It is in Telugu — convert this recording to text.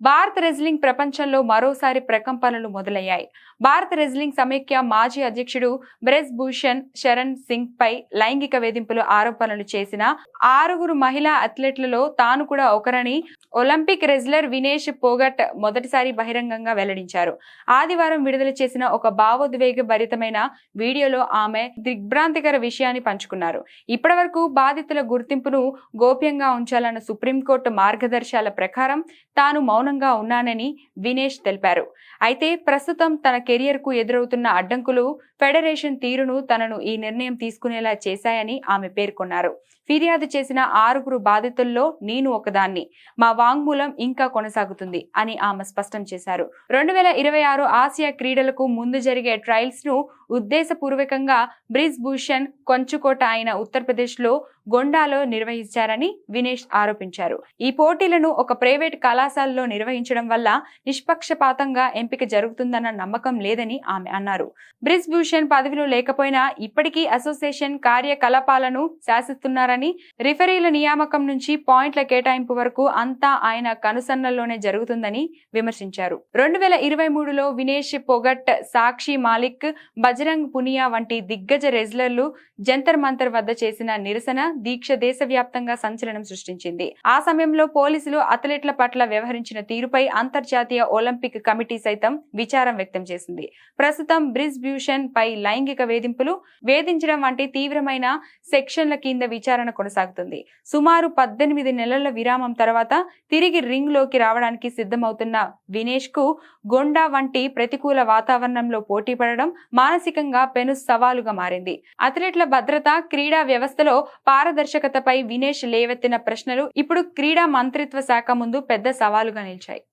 భారత రెజ్లింగ్ ప్రపంచంలో మరోసారి ప్రకంపనలు మొదలయ్యాయి. భారత రెజ్లింగ్ సమైక్య మాజీ అధ్యక్షుడు బ్రెజ్ భూషణ్ శరణ్ సింగ్ పై లైంగిక వేధింపులు ఆరోపణలు చేసిన 6 మహిళా అథ్లెట్లలో తాను కూడా ఒకరని ఒలింపిక్ రెజ్లర్ వినేష్ పోగట్ మొదటిసారి బహిరంగంగా వెల్లడించారు. ఆదివారం విడుదల చేసిన ఒక భావోద్వేగ భరితమైన వీడియోలో ఆమె దిగ్భ్రాంతికర విషయాన్ని పంచుకున్నారు. ఇప్పటివరకు బాధితుల గుర్తింపును గోప్యంగా ఉంచాలన్న సుప్రీంకోర్టు మార్గదర్శకాల ప్రకారం తాను మౌనంగా ఉన్నానని వినేష్ తెలిపారు. అయితే ప్రస్తుతం తన కెరియర్ కు ఎదురవుతున్న అడ్డంకులు ఫెడరేషన్ తీరును తనను ఈ నిర్ణయం తీసుకునేలా చేశాయని ఆమె పేర్కొన్నారు. ఫిర్యాదు చేసిన 6 బాధితుల్లో నేను ఒకదాన్ని. మా వాంగ్మూలం ఇంకా కొనసాగుతుంది అని ఆమె స్పష్టం చేశారు. 2026 ఆసియా క్రీడలకు ముందు జరిగే ట్రయల్స్ ను ఉద్దేశపూర్వకంగా బ్రిజ్ భూషణ్ కొంచుకోట అయిన ఉత్తరప్రదేశ్ లో గొండాలో నిర్వహించారని వినేష్ ఆరోపించారు. ఈ పోటీలను ఒక ప్రైవేట్ కళాశాలలో నిర్వహించడం వల్ల నిష్పక్షపాతంగా ఎంపిక జరుగుతుందన్న నమ్మకం లేదని ఆమె అన్నారు. బ్రిజ్ భూషణ్ పదవిలో లేకపోయినా ఇప్పటికీ అసోసియేషన్ కార్యకలాపాలను శాసిస్తున్నారని, రిఫరీల నియామకం నుంచి పాయింట్ల కేటాయింపు వరకు అంతా ఆయన కనుసన్నల్లోనే జరుగుతుందని విమర్శించారు. 2023లో వినేష్ పొగట్, సాక్షి మాలిక్, బజరంగ్ పునియా వంటి దిగ్గజ రెజ్లర్లు జంతర్ మంతర్ వద్ద చేసిన నిరసన దీక్ష దేశవ్యాప్తంగా సంచలనం సృష్టించింది. ఆ సమయంలో పోలీసులు అథ్లెట్ల పట్ల వ్యవహరించిన తీరుపై అంతర్జాతీయ ఒలింపిక్ కమిటీ సైతం విచారం వ్యక్తం చేసింది. ప్రస్తుతం బ్రిజ్ భూషణ్ పై లైంగిక వేధించడం వంటి తీవ్రమైన సెక్షన్ల కింద విచారణ కొనసాగుతుంది. సుమారు 18 నెలల విరామం తర్వాత తిరిగి రింగ్ లోకి రావడానికి సిద్ధమవుతున్న వినేష్ కు గొండా వంటి ప్రతికూల వాతావరణంలో పోటీ పడడం మానసికంగా పెను సవాలుగా మారింది. అథ్లెట్ల భద్రత, క్రీడా వ్యవస్థలో పారదర్శకతపై వినేష్ లేవెత్తిన ప్రశ్నలు ఇప్పుడు క్రీడా మంత్రిత్వ శాఖ ముందు పెద్ద సవాలుగా నిలిచాయి.